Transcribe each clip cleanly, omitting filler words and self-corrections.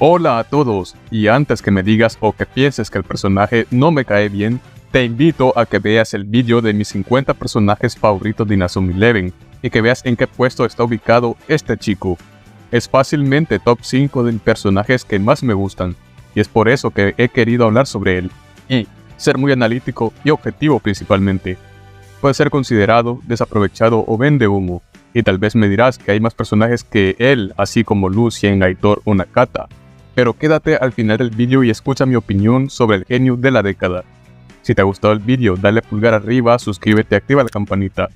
Hola a todos, y antes que me digas o que pienses que el personaje no me cae bien, te invito a que veas el vídeo de mis 50 personajes favoritos de Inazuma Eleven y que veas en qué puesto está ubicado este chico. Es fácilmente top 5 de personajes que más me gustan, y es por eso que he querido hablar sobre él, y ser muy analítico y objetivo principalmente. Puede ser considerado desaprovechado o vende humo, y tal vez me dirás que hay más personajes que él, así como Lucien, Aitor o Nakata. Pero quédate al final del vídeo y escucha mi opinión sobre el genio de la década. Si te ha gustado el vídeo, dale pulgar arriba, suscríbete y activa la campanita.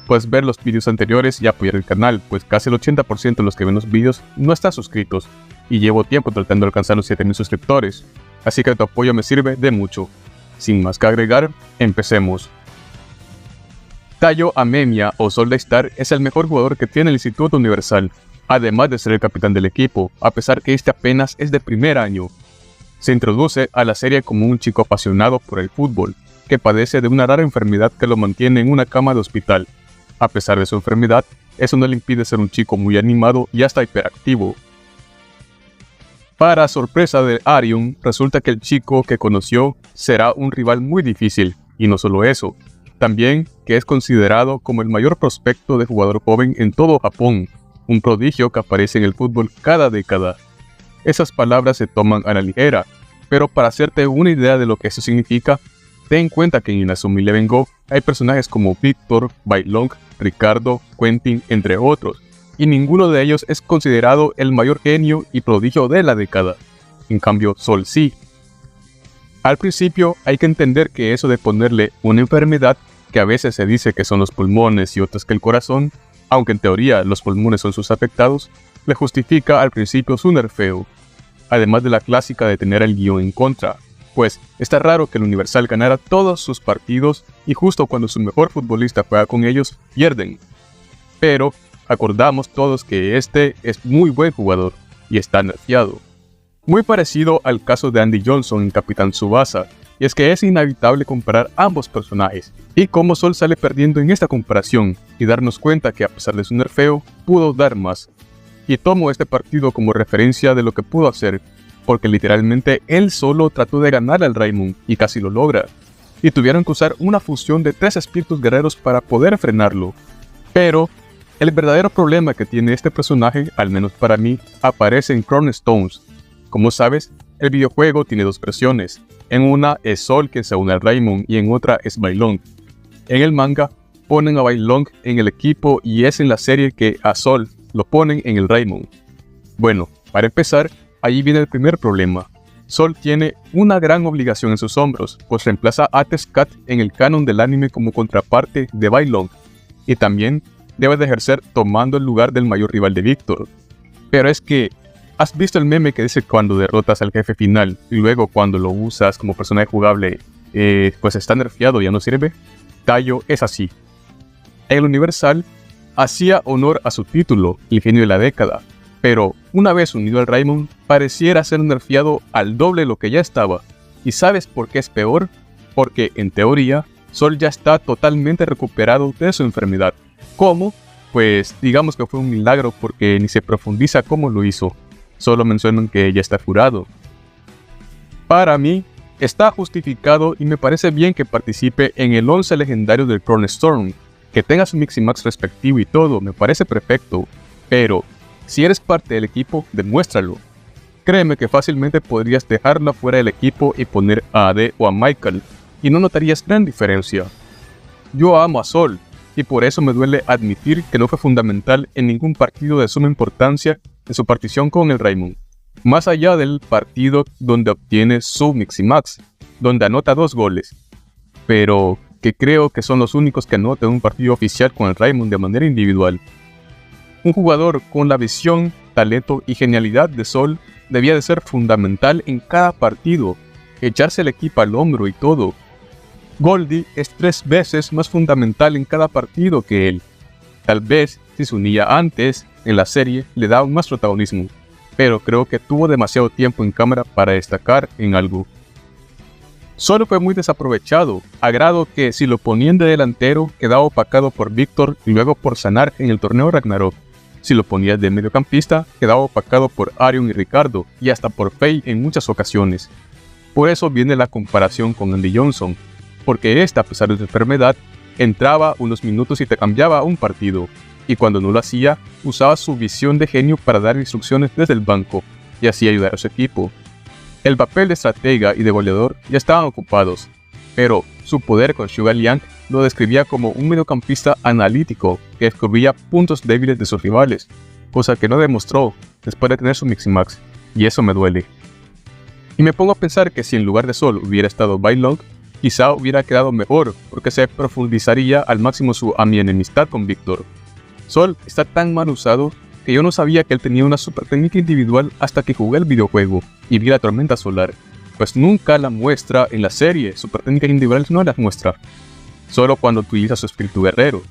Puedes ver los vídeos anteriores y apoyar el canal, pues casi el 80% de los que ven los vídeos no están suscritos, y llevo tiempo tratando de alcanzar los 7000 suscriptores, así que tu apoyo me sirve de mucho. Sin más que agregar, empecemos. Taiyo Amemiya o Sol de Star es el mejor jugador que tiene el Instituto Universal, además de ser el capitán del equipo, a pesar que este apenas es de primer año. Se introduce a la serie como un chico apasionado por el fútbol, que padece de una rara enfermedad que lo mantiene en una cama de hospital. A pesar de su enfermedad, eso no le impide ser un chico muy animado y hasta hiperactivo. Para sorpresa de Arion, resulta que el chico que conoció será un rival muy difícil, y no solo eso, también que es considerado como el mayor prospecto de jugador joven en todo Japón, un prodigio que aparece en el fútbol cada década. Esas palabras se toman a la ligera, pero para hacerte una idea de lo que eso significa, ten en cuenta que en Inazuma Eleven Go hay personajes como Victor, Bailong, Ricardo, Quentin, entre otros, y ninguno de ellos es considerado el mayor genio y prodigio de la década. En cambio, Sol sí. Al principio hay que entender que eso de ponerle una enfermedad, que a veces se dice que son los pulmones y otras que el corazón, aunque en teoría los pulmones son sus afectados, le justifica al principio su nerfeo, además de la clásica de tener el guión en contra, pues está raro que el Universal ganara todos sus partidos y justo cuando su mejor futbolista juega con ellos, pierden. Pero acordamos todos que este es muy buen jugador y está nerfeado. Muy parecido al caso de Andy Johnson en Capitán Tsubasa, y es que es inevitable comparar ambos personajes, y cómo Sol sale perdiendo en esta comparación, y darnos cuenta que a pesar de su nerfeo, pudo dar más. Y tomo este partido como referencia de lo que pudo hacer, porque literalmente él solo trató de ganar al Raimon, y casi lo logra, y tuvieron que usar una fusión de 3 espíritus guerreros para poder frenarlo. Pero el verdadero problema que tiene este personaje, al menos para mí, aparece en Crown Stones. Como sabes, el videojuego tiene 2 versiones. En una es Sol quien se une al Raimon y en otra es Bailong. En el manga ponen a Bailong en el equipo y es en la serie que a Sol lo ponen en el Raimon. Bueno, para empezar, allí viene el primer problema. Sol tiene una gran obligación en sus hombros, pues reemplaza a Tescat en el canon del anime como contraparte de Bailong, y también debe de ejercer tomando el lugar del mayor rival de Victor. Pero es que, ¿has visto el meme que dice cuando derrotas al jefe final y luego cuando lo usas como personaje jugable, pues está nerfeado y ya no sirve? Taiyo es así. El Universal hacía honor a su título, el genio de la década, pero una vez unido al Raimon, pareciera ser nerfeado al doble de lo que ya estaba. ¿Y sabes por qué es peor? Porque, en teoría, Sol ya está totalmente recuperado de su enfermedad. ¿Cómo? Pues digamos que fue un milagro porque ni se profundiza cómo lo hizo. Solo mencionan que ya está curado. Para mí, está justificado y me parece bien que participe en el 11 legendario del Crown Storm. Que tenga su Mix y Max respectivo y todo, me parece perfecto. Pero, si eres parte del equipo, demuéstralo. Créeme que fácilmente podrías dejarla fuera del equipo y poner a Ade o a Michael, y no notarías gran diferencia. Yo amo a Sol, y por eso me duele admitir que no fue fundamental en ningún partido de suma importancia en su partición con el Raimon, más allá del partido donde obtiene su Mix y Max, donde anota 2 goles, pero que creo que son los únicos que anota en un partido oficial con el Raimon de manera individual. Un jugador con la visión, talento y genialidad de Sol debía de ser fundamental en cada partido, echarse el equipo al hombro y todo. Goldie es 3 veces más fundamental en cada partido que él. Tal vez, si se unía antes, en la serie le da más protagonismo, pero creo que tuvo demasiado tiempo en cámara para destacar en algo. Solo fue muy desaprovechado, a grado que si lo ponían de delantero quedaba opacado por Victor y luego por Sanar en el torneo Ragnarok. Si lo ponías de mediocampista, quedaba opacado por Arion y Ricardo, y hasta por Faye en muchas ocasiones. Por eso viene la comparación con Andy Johnson, porque a pesar de su enfermedad, entraba unos minutos y te cambiaba un partido, y cuando no lo hacía, usaba su visión de genio para dar instrucciones desde el banco, y así ayudar a su equipo. El papel de estratega y de goleador ya estaban ocupados, pero su poder con Sugar Liang lo describía como un mediocampista analítico que descubría puntos débiles de sus rivales, cosa que no demostró después de tener su Mix-Max, y eso me duele. Y me pongo a pensar que si en lugar de Sol hubiera estado Bailong, quizá hubiera quedado mejor, porque se profundizaría al máximo su enemistad con Víctor. Sol está tan mal usado que yo no sabía que él tenía una super técnica individual hasta que jugué el videojuego y vi la tormenta solar, pues nunca la muestra en la serie, super técnicas individuales no las muestra, solo cuando utiliza su espíritu guerrero.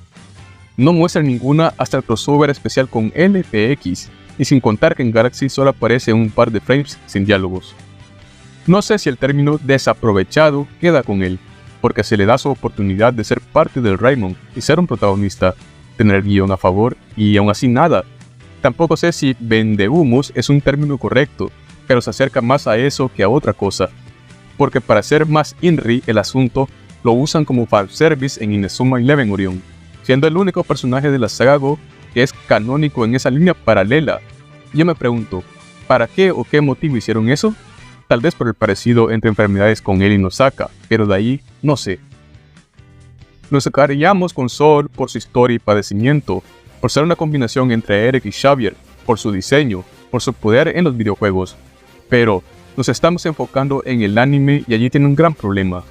No muestra ninguna hasta el crossover especial con LPX, y sin contar que en Galaxy solo aparece un par de frames sin diálogos. No sé si el término desaprovechado queda con él, porque se le da su oportunidad de ser parte del Raymond y ser un protagonista, tener el guión a favor y aún así nada. Tampoco sé si vendehumos es un término correcto, pero se acerca más a eso que a otra cosa, porque para hacer más INRI el asunto, lo usan como fanservice en Inazuma Eleven Orion, siendo el único personaje de la saga Go que es canónico en esa línea paralela. Yo me pregunto, ¿para qué o qué motivo hicieron eso? Tal vez por el parecido entre enfermedades con él y Nosaka, pero de ahí no sé. Nos encariñamos con Sol por su historia y padecimiento, por ser una combinación entre Eric y Xavier, por su diseño, por su poder en los videojuegos. Pero nos estamos enfocando en el anime y allí tiene un gran problema.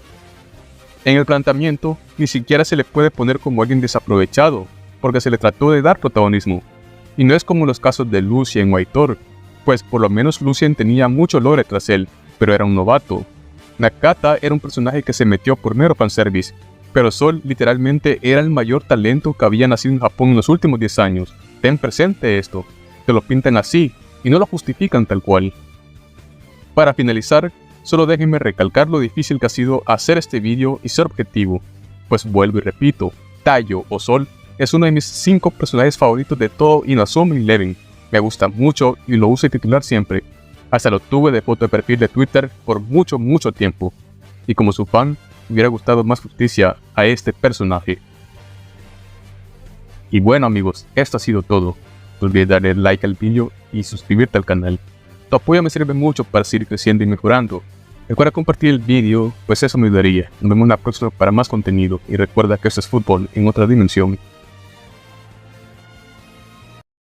En el planteamiento, ni siquiera se le puede poner como alguien desaprovechado, porque se le trató de dar protagonismo. Y no es como los casos de Lucien o Aitor, pues por lo menos Lucien tenía mucho lore tras él, pero era un novato. Nakata era un personaje que se metió por mero fanservice, pero Sol literalmente era el mayor talento que había nacido en Japón en los últimos 10 años. Ten presente esto, te lo pintan así, y no lo justifican tal cual. Para finalizar, solo déjenme recalcar lo difícil que ha sido hacer este vídeo y ser objetivo, pues vuelvo y repito, Taiyo o Sol es uno de mis 5 personajes favoritos de todo Inazuma Eleven. Me gusta mucho y lo uso de titular siempre. Hasta lo tuve de foto de perfil de Twitter por mucho tiempo. Y como su fan, me hubiera gustado más justicia a este personaje. Y bueno amigos, esto ha sido todo. No olvides darle like al vídeo y suscribirte al canal. Tu apoyo me sirve mucho para seguir creciendo y mejorando. Recuerda compartir el vídeo, pues eso me ayudaría. Nos vemos en la próxima para más contenido y recuerda que esto es fútbol en otra dimensión.